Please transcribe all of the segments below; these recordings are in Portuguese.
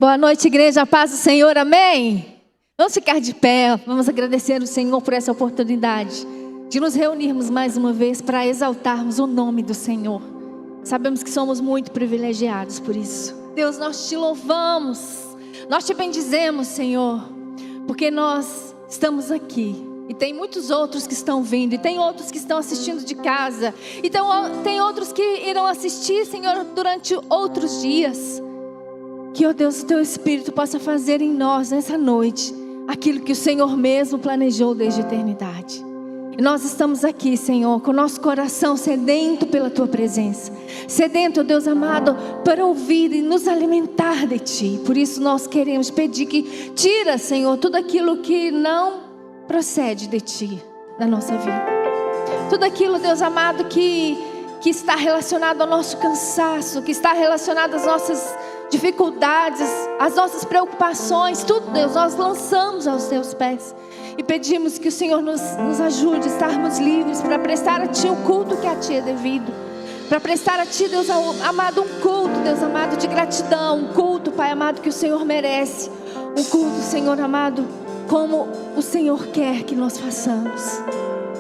Boa noite, igreja, a paz do Senhor, amém? Vamos ficar de pé, vamos agradecer ao Senhor por essa oportunidade de nos reunirmos mais uma vez para exaltarmos o nome do Senhor. Sabemos que somos muito privilegiados por isso. Deus, nós te louvamos, nós te bendizemos, Senhor, porque nós estamos aqui. E tem muitos outros que estão vindo, e tem outros que estão assistindo de casa, então tem outros que irão assistir, Senhor, durante outros dias. Que, ó Deus, o Teu Espírito possa fazer em nós, nessa noite, aquilo que o Senhor mesmo planejou desde a eternidade. E nós estamos aqui, Senhor, com o nosso coração sedento pela Tua presença. Sedento, ó Deus amado, para ouvir e nos alimentar de Ti. Por isso nós queremos pedir que tira, Senhor, tudo aquilo que não procede de Ti na nossa vida. Tudo aquilo, Deus amado, que está relacionado ao nosso cansaço, que está relacionado às nossas dificuldades, as nossas preocupações, tudo, Deus, nós lançamos aos Teus pés e pedimos que o Senhor nos ajude a estarmos livres para prestar a Ti o culto que a Ti é devido, para prestar a Ti, Deus amado, um culto, Deus amado, de gratidão, um culto, Pai amado, que o Senhor merece, um culto, Senhor amado, como o Senhor quer que nós façamos.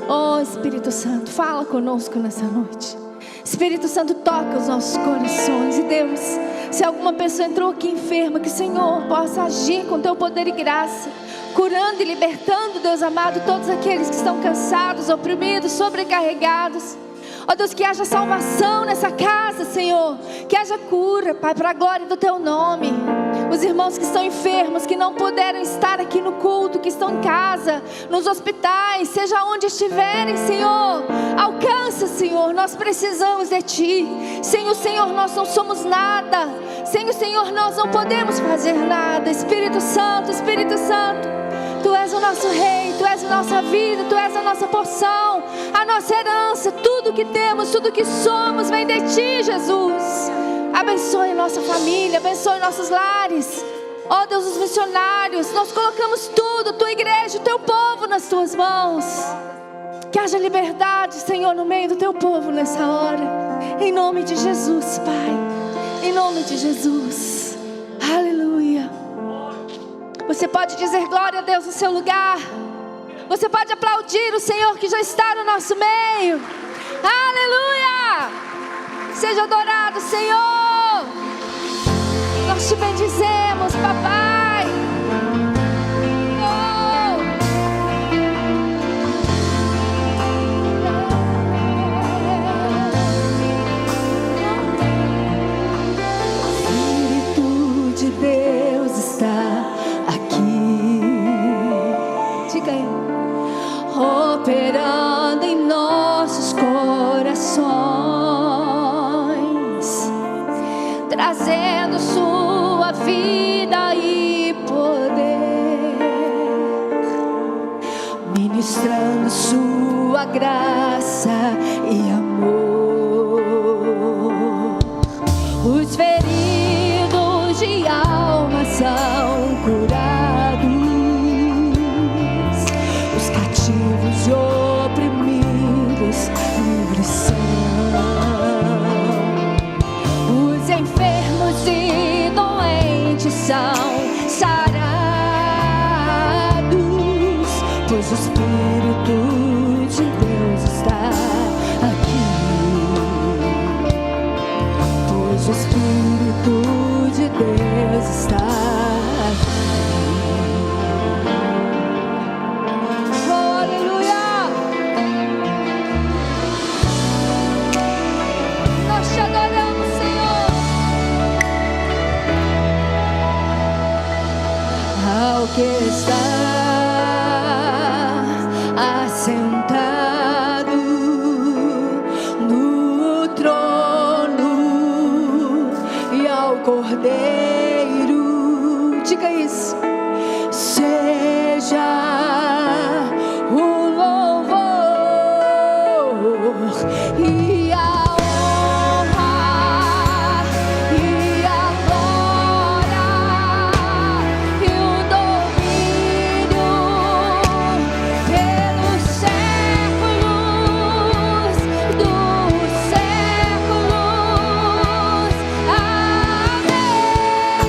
Oh Espírito Santo, fala conosco nessa noite. Espírito Santo, toca os nossos corações. E Deus, se alguma pessoa entrou aqui enferma, que o Senhor possa agir com Teu poder e graça, curando e libertando, Deus amado, todos aqueles que estão cansados, oprimidos, sobrecarregados. Ó Deus, que haja salvação nessa casa, Senhor, que haja cura, Pai, para a glória do Teu nome. Os irmãos que estão enfermos, que não puderam estar aqui no culto, que estão em casa, nos hospitais, seja onde estiverem, Senhor, alcança, Senhor, nós precisamos de Ti. Sem o Senhor nós não somos nada, sem o Senhor nós não podemos fazer nada. Espírito Santo, Tu és o nosso Rei, Tu és a nossa vida, Tu és a nossa porção, a nossa herança, tudo que temos, tudo que somos vem de Ti, Jesus. Abençoe nossa família, abençoe nossos lares. Ó Deus, os missionários, nós colocamos tudo, Tua igreja, o Teu povo nas Tuas mãos. Que haja liberdade, Senhor, no meio do Teu povo nessa hora. Em nome de Jesus, Pai. Em nome de Jesus. Aleluia. Você pode dizer glória a Deus no seu lugar. Você pode aplaudir o Senhor que já está no nosso meio. Aleluia. Seja adorado, Senhor. Nós Te bendizemos, Papai. O Espírito de Deus está aqui. Diga aí. Operando em nossos corações, trazendo Sua vida e poder, ministrando Sua graça e amor. Os feridos de alma são curados, os cativos e oprimidos livres são. Enfermos e doentes são sarados, pois o Espírito de Deus está aqui. Pois o Espírito de Deus está aqui. Oh, aleluia! Nós Te adoramos, Senhor. Ao que está assentado no trono e ao Cordeiro, diga isso, seja o louvor e a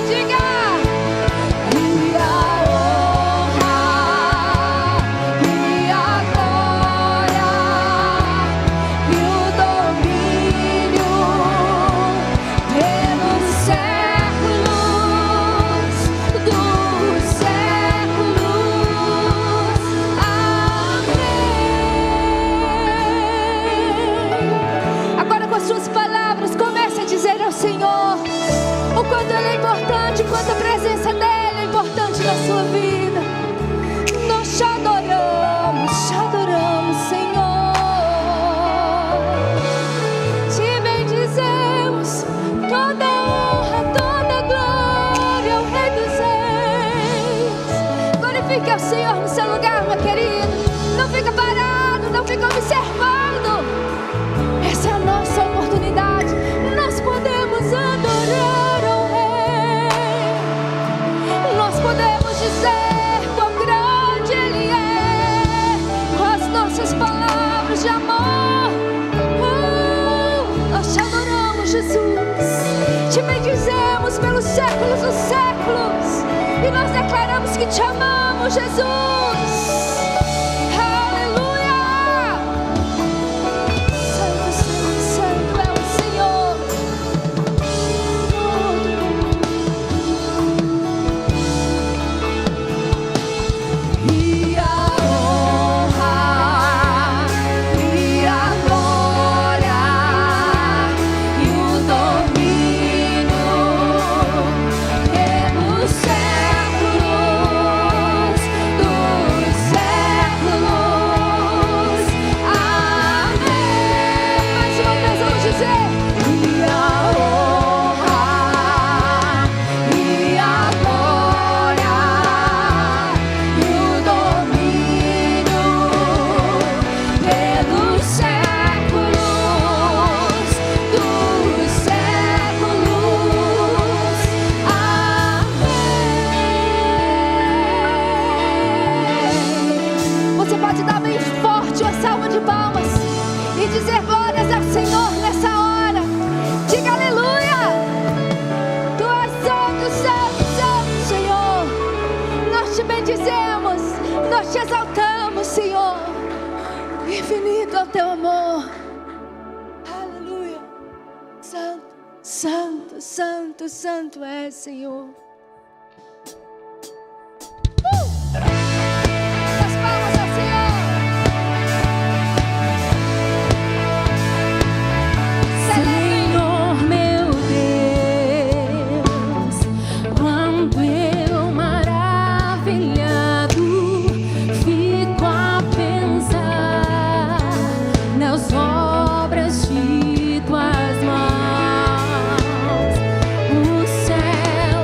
diga Glorifique ao Senhor no seu lugar, meu querido. Não fica parado, não fica observando. Essa é a nossa oportunidade. Nós podemos adorar ao Rei. Nós podemos dizer quão grande Ele é, com as nossas palavras de amor. Nós te adoramos, Jesus. Te bendizemos pelos séculos dos séculos. E nós declaramos que te amamos, Jesus. Nós te exaltamos, Senhor. Infinito é o teu amor. Aleluia. Santo, santo, santo, santo é, Senhor. As palmas ao Senhor. Senhor, meu Deus, quando eu maravilhado fico a pensar nas obras de tuas mãos. O céu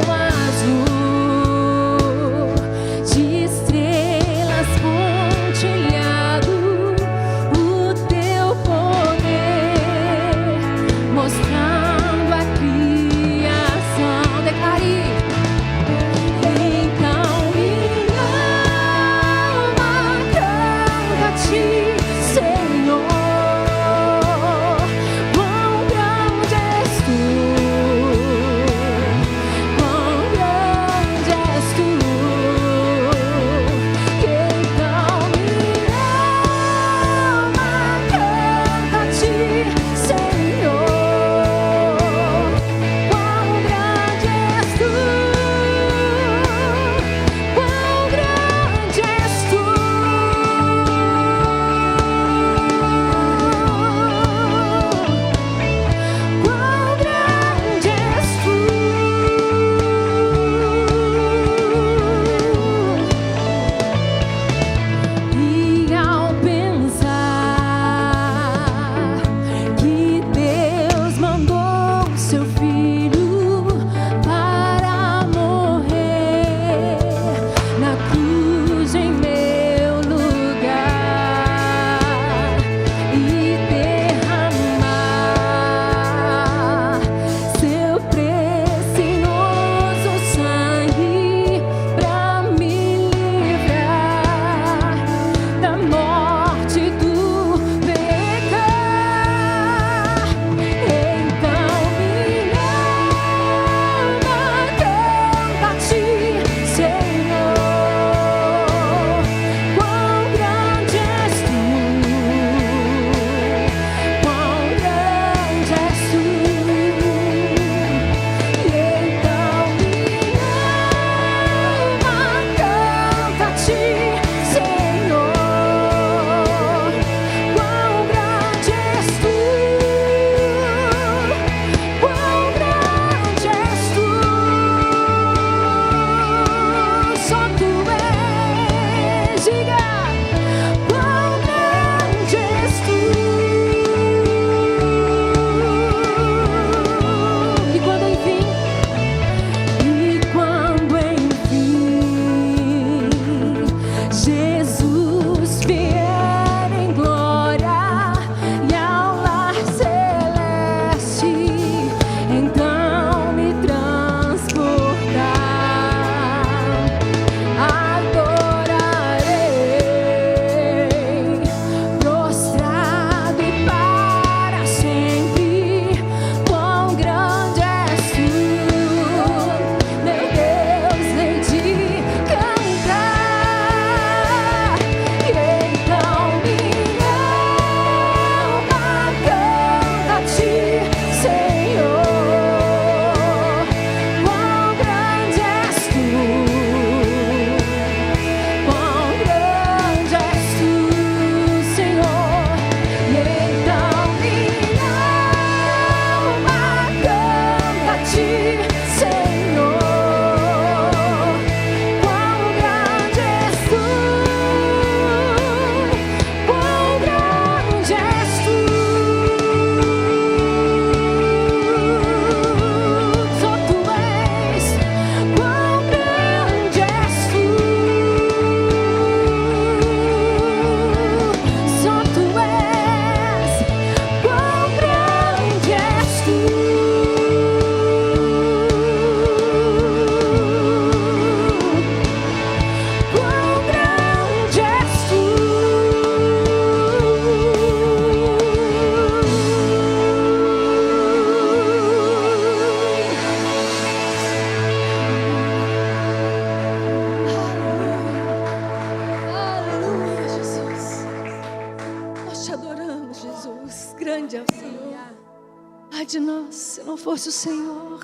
só fosse o Senhor.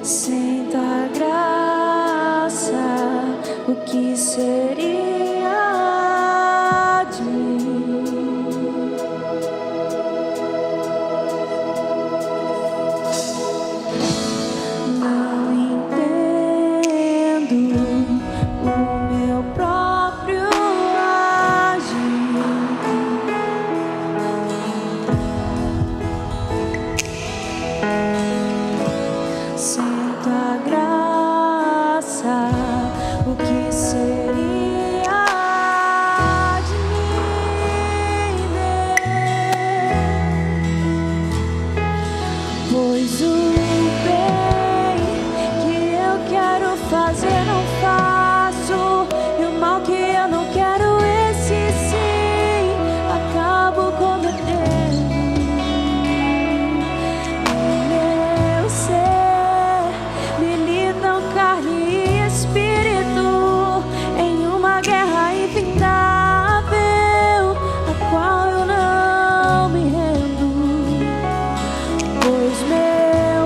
Sem tua graça, o que seria de mim? Não entendo o meu próprio agir. Sem tua graça, o que seria de mim, Deus? Pois o bem que eu quero fazer não faço, e o mal que eu não quero, esse sim, acabo cometendo. Meu ser militam carne e espírito em uma guerra infindável, a qual eu não me rendo, pois meu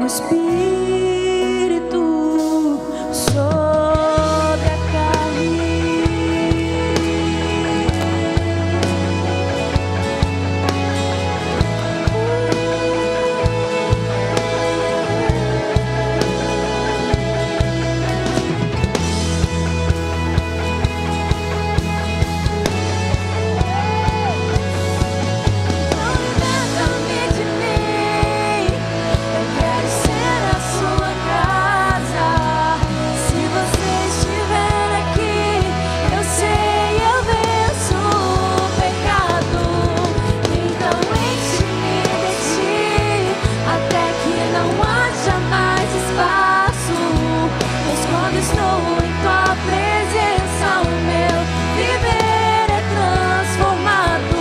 o Espírito sobre a carne. Liberta-me de mim, eu quero ser a sua casa. Se você estiver aqui, eu sei, eu venço o pecado. Então enche-me de ti, até que não haja mais espaço. Pois quando estou em tua presença, o meu viver é transformado.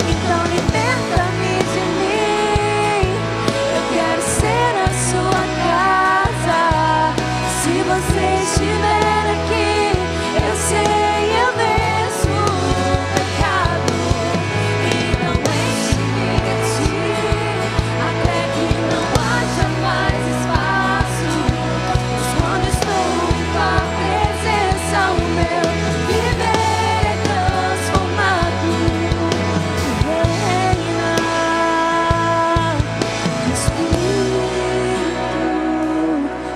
Então liberta-me de mim, eu quero ser a sua casa. Se você estiver aqui, eu sei, eu venço o pecado. Então enche-me de ti, até que não haja mais espaço. Pois quando estou em tua presença, o meu viver é transformado. Reina, Espírito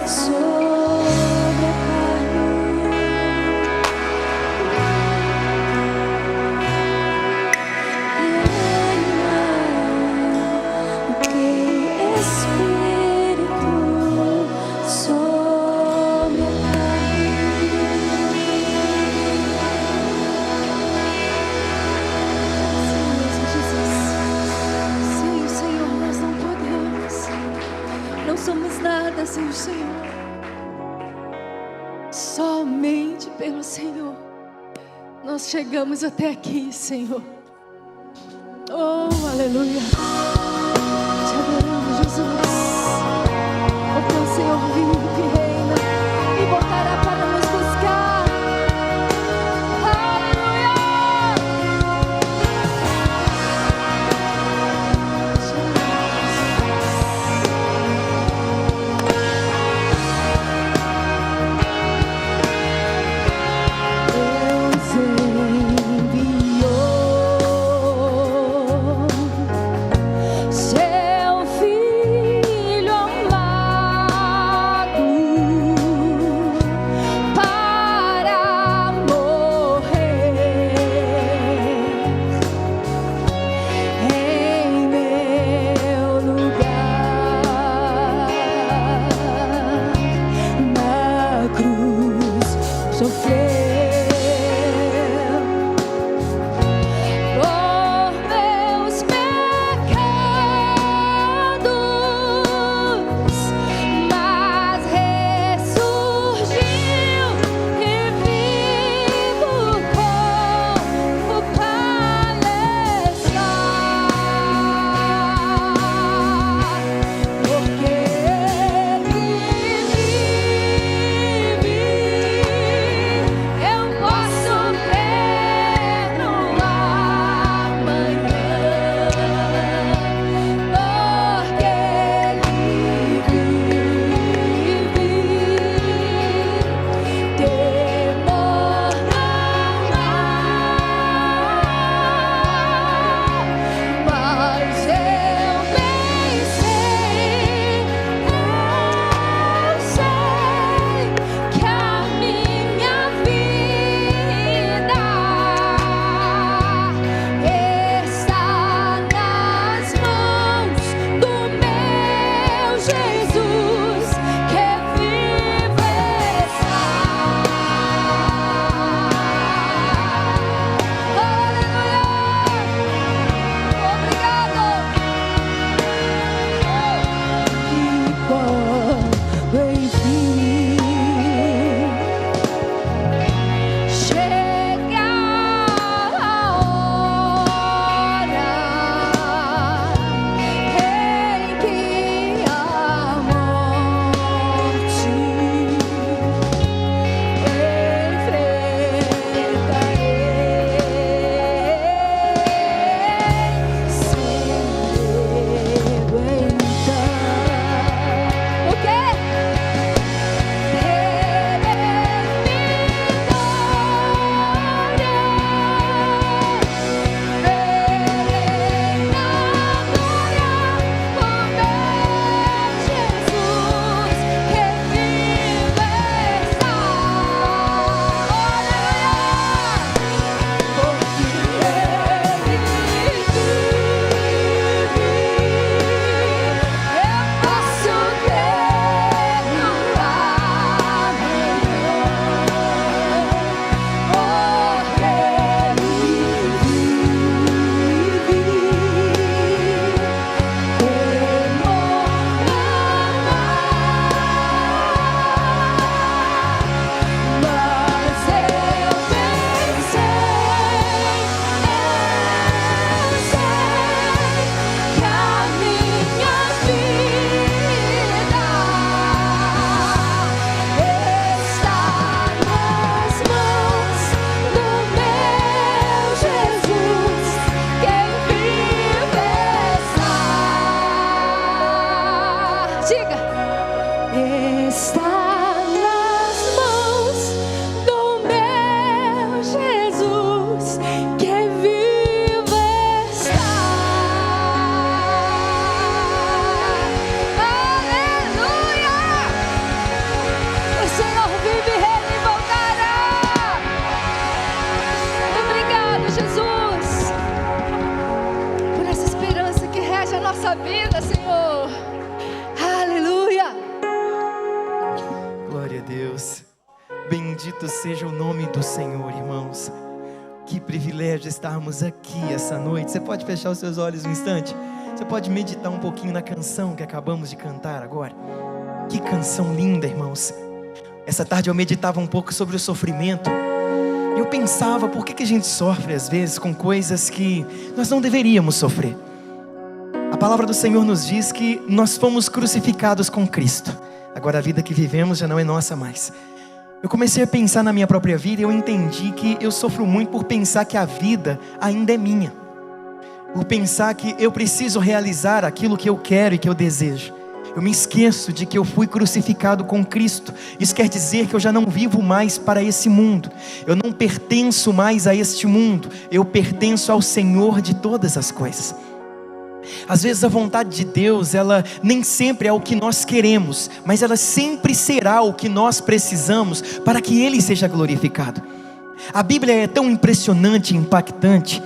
sobre a carne. Reina, Espírito sobre a Sem o Senhor nós não podemos. Não somos nada sem o Senhor. Somente pelo Senhor nós chegamos até aqui, Senhor. Oh, aleluia. Te adoramos, Jesus. Porque o Senhor vive e reina e voltará para nos buscar. Aleluia. Deus enviou Diga. Está nas mãos do meu Jesus, que vivo está. Aleluia! O Senhor vive, reina e voltará. Obrigado, Jesus, por essa esperança que rege a nossa vida, Senhor. Aleluia! Glória a Deus. Bendito seja o nome do Senhor, irmãos. Que privilégio estarmos aqui essa noite. Você pode fechar os seus olhos um instante? Você pode meditar um pouquinho na canção que acabamos de cantar agora? Que canção linda, irmãos. Essa tarde eu meditava um pouco sobre o sofrimento. Eu pensava, por que a gente sofre às vezes com coisas que nós não deveríamos sofrer? A palavra do Senhor nos diz que nós fomos crucificados com Cristo. Agora a vida que vivemos já não é nossa mais. Eu comecei a pensar na minha própria vida e eu entendi que eu sofro muito por pensar que a vida ainda é minha. Por pensar que eu preciso realizar aquilo que eu quero e que eu desejo. Eu me esqueço de que eu fui crucificado com Cristo. Isso quer dizer que eu já não vivo mais para esse mundo. Eu não pertenço mais a este mundo. Eu pertenço ao Senhor de todas as coisas. Às vezes a vontade de Deus, ela nem sempre é o que nós queremos, mas ela sempre será o que nós precisamos para que Ele seja glorificado. A Bíblia é tão impressionante e impactante,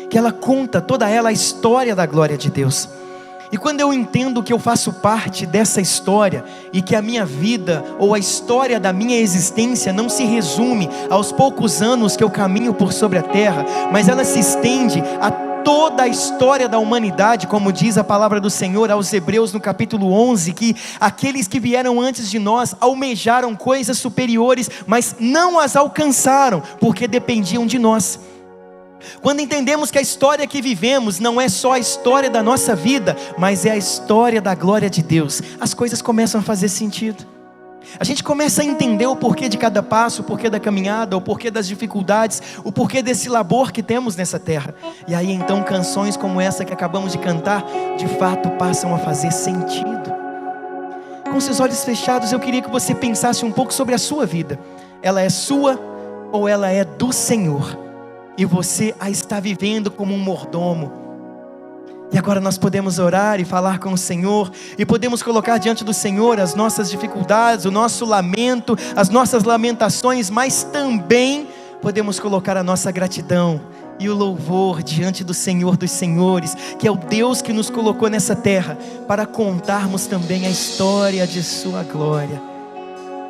que ela conta toda ela a história da glória de Deus. E quando eu entendo que eu faço parte dessa história, e que a minha vida, ou a história da minha existência, não se resume aos poucos anos que eu caminho por sobre a terra, mas ela se estende a toda a história da humanidade, como diz a palavra do Senhor aos Hebreus no capítulo 11, que aqueles que vieram antes de nós almejaram coisas superiores, mas não as alcançaram, porque dependiam de nós. Quando entendemos que a história que vivemos não é só a história da nossa vida, mas é a história da glória de Deus, as coisas começam a fazer sentido. A gente começa a entender o porquê de cada passo, o porquê da caminhada, o porquê das dificuldades, o porquê desse labor que temos nessa terra. E aí então canções como essa que acabamos de cantar, de fato passam a fazer sentido. Com seus olhos fechados, eu queria que você pensasse um pouco sobre a sua vida. Ela é sua ou ela é do Senhor? E você a está vivendo como um mordomo. E agora nós podemos orar e falar com o Senhor, e podemos colocar diante do Senhor as nossas dificuldades, o nosso lamento, as nossas lamentações, mas também podemos colocar a nossa gratidão e o louvor diante do Senhor dos Senhores, que é o Deus que nos colocou nessa terra, para contarmos também a história de sua glória.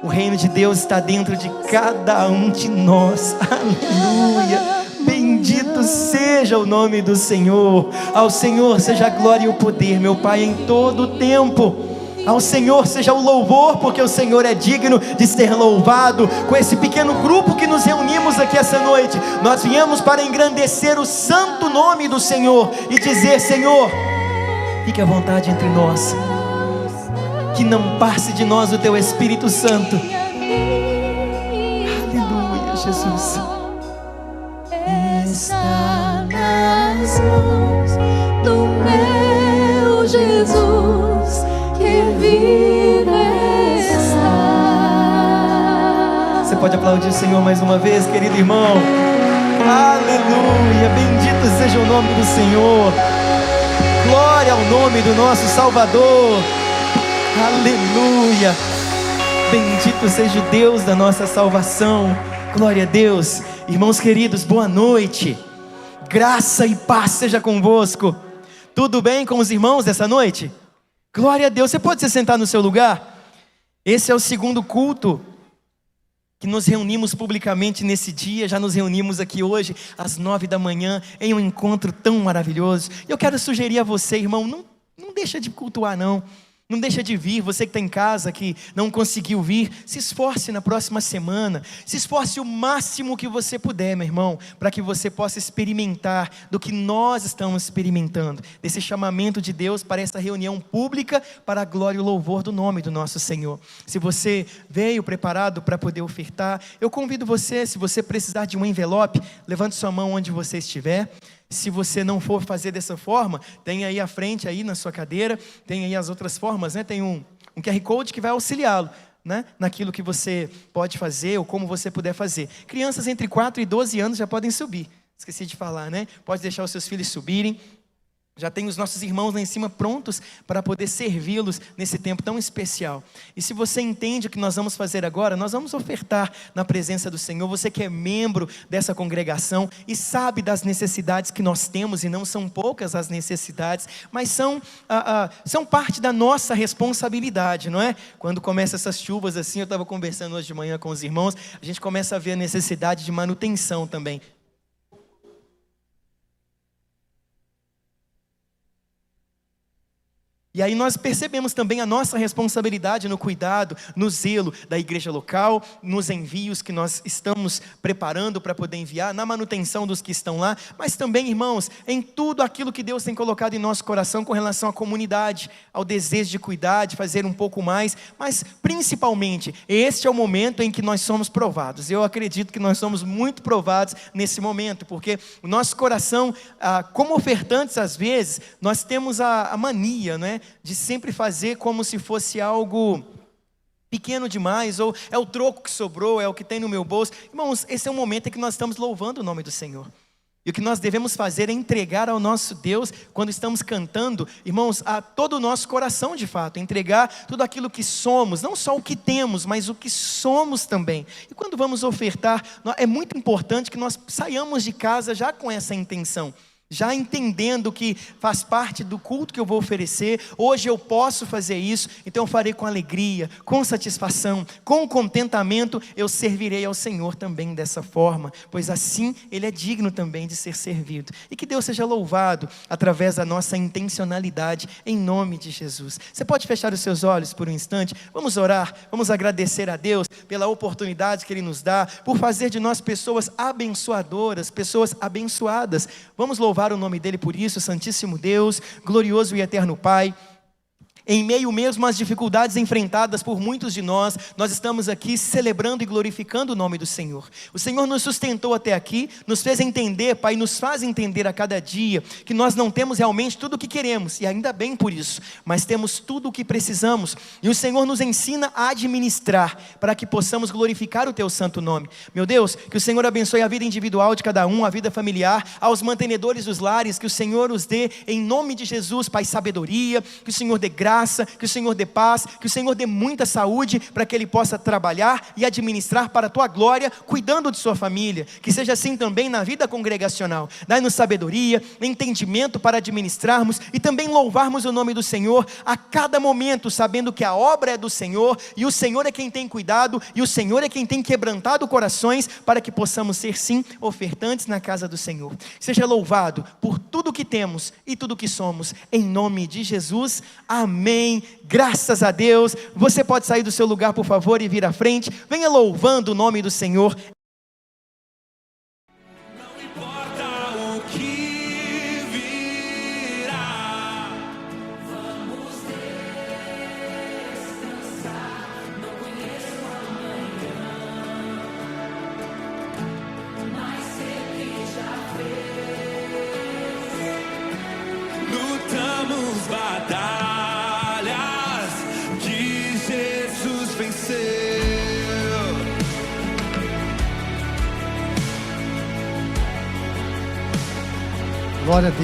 O reino de Deus está dentro de cada um de nós. Aleluia! Bendito seja o nome do Senhor. Ao Senhor seja a glória e o poder, meu Pai, em todo o tempo. Ao Senhor seja o louvor, porque o Senhor é digno de ser louvado. Com esse pequeno grupo que nos reunimos aqui essa noite, nós viemos para engrandecer o santo nome do Senhor e dizer: Senhor, fique à vontade entre nós, que não passe de nós o Teu Espírito Santo. Aleluia, Jesus. Está nas mãos do meu Jesus, que vive está. Você pode aplaudir o Senhor mais uma vez, querido irmão? Aleluia, bendito seja o nome do Senhor. Glória ao nome do nosso Salvador. Aleluia, bendito seja o Deus da nossa salvação. Glória a Deus. Irmãos queridos, boa noite. Graça e paz seja convosco. Tudo bem com os irmãos essa noite? Glória a Deus. Você pode se sentar no seu lugar? Esse é o segundo culto que nos reunimos publicamente nesse dia. Já nos reunimos aqui hoje às 9 da manhã em um encontro tão maravilhoso. Eu quero sugerir a você, irmão, não deixa de cultuar não. Não deixa de vir. Você que está em casa, que não conseguiu vir, se esforce na próxima semana. Se esforce o máximo que você puder, meu irmão, para que você possa experimentar do que nós estamos experimentando, desse chamamento de Deus para essa reunião pública, para a glória e o louvor do nome do nosso Senhor. Se você veio preparado para poder ofertar, eu convido você, se você precisar de um envelope, levante sua mão onde você estiver. Se você não for fazer dessa forma, tem aí à frente, aí na sua cadeira, tem aí as outras formas, né? Tem um QR Code que vai auxiliá-lo, né, naquilo que você pode fazer ou como você puder fazer. Crianças entre 4 e 12 anos já podem subir. Esqueci de falar, né? Pode deixar os seus filhos subirem. Já tem os nossos irmãos lá em cima prontos para poder servi-los nesse tempo tão especial. E se você entende o que nós vamos fazer agora, nós vamos ofertar na presença do Senhor. Você que é membro dessa congregação e sabe das necessidades que nós temos, e não são poucas as necessidades, mas são parte da nossa responsabilidade, não é? Quando começam essas chuvas assim, eu estava conversando hoje de manhã com os irmãos, a gente começa a ver a necessidade de manutenção também. E aí nós percebemos também a nossa responsabilidade no cuidado, no zelo da igreja local, nos envios que nós estamos preparando para poder enviar, na manutenção dos que estão lá, mas também, irmãos, em tudo aquilo que Deus tem colocado em nosso coração com relação à comunidade, ao desejo de cuidar, de fazer um pouco mais, mas principalmente, este é o momento em que nós somos provados. Eu acredito que nós somos muito provados nesse momento, porque o nosso coração, como ofertantes às vezes, nós temos a mania, né, de sempre fazer como se fosse algo pequeno demais, ou é o troco que sobrou, é o que tem no meu bolso. Irmãos, esse é um momento em que nós estamos louvando o nome do Senhor. E o que nós devemos fazer é entregar ao nosso Deus, quando estamos cantando, irmãos, a todo o nosso coração de fato, entregar tudo aquilo que somos, não só o que temos, mas o que somos também. E quando vamos ofertar, é muito importante que nós saiamos de casa já com essa intenção, já entendendo que faz parte do culto que eu vou oferecer. Hoje eu posso fazer isso, então eu farei com alegria, com satisfação, com contentamento. Eu servirei ao Senhor também dessa forma, pois assim Ele é digno também de ser servido. E que Deus seja louvado através da nossa intencionalidade, em nome de Jesus. Você pode fechar os seus olhos por um instante? Vamos orar, vamos agradecer a Deus pela oportunidade que Ele nos dá, por fazer de nós pessoas abençoadoras, pessoas abençoadas. Vamos louvar o nome dEle por isso. Santíssimo Deus, glorioso e eterno Pai, em meio mesmo às dificuldades enfrentadas por muitos de nós, nós estamos aqui celebrando e glorificando o nome do Senhor. O Senhor nos sustentou até aqui, nos fez entender, Pai, nos faz entender a cada dia, que nós não temos realmente tudo o que queremos, e ainda bem por isso, mas temos tudo o que precisamos, e o Senhor nos ensina a administrar, para que possamos glorificar o Teu santo nome. Meu Deus, que o Senhor abençoe a vida individual de cada um, a vida familiar, aos mantenedores dos lares, que o Senhor os dê, em nome de Jesus, Pai, sabedoria, que o Senhor dê graça, que o Senhor dê paz, que o Senhor dê muita saúde, para que ele possa trabalhar e administrar para a Tua glória, cuidando de sua família. Que seja assim também na vida congregacional. Dai-nos sabedoria, entendimento para administrarmos e também louvarmos o nome do Senhor a cada momento, sabendo que a obra é do Senhor, e o Senhor é quem tem cuidado, e o Senhor é quem tem quebrantado corações, para que possamos ser sim ofertantes na casa do Senhor. Seja louvado por tudo que temos e tudo que somos, em nome de Jesus. Amém. Graças a Deus. Você pode sair do seu lugar, por favor, e vir à frente. Venha louvando o nome do Senhor. Não importa o que virá, vamos descansar. Não conheço amanhã, mas sei que já fez. Lutamos batalhas que Jesus venceu. Glória a Deus.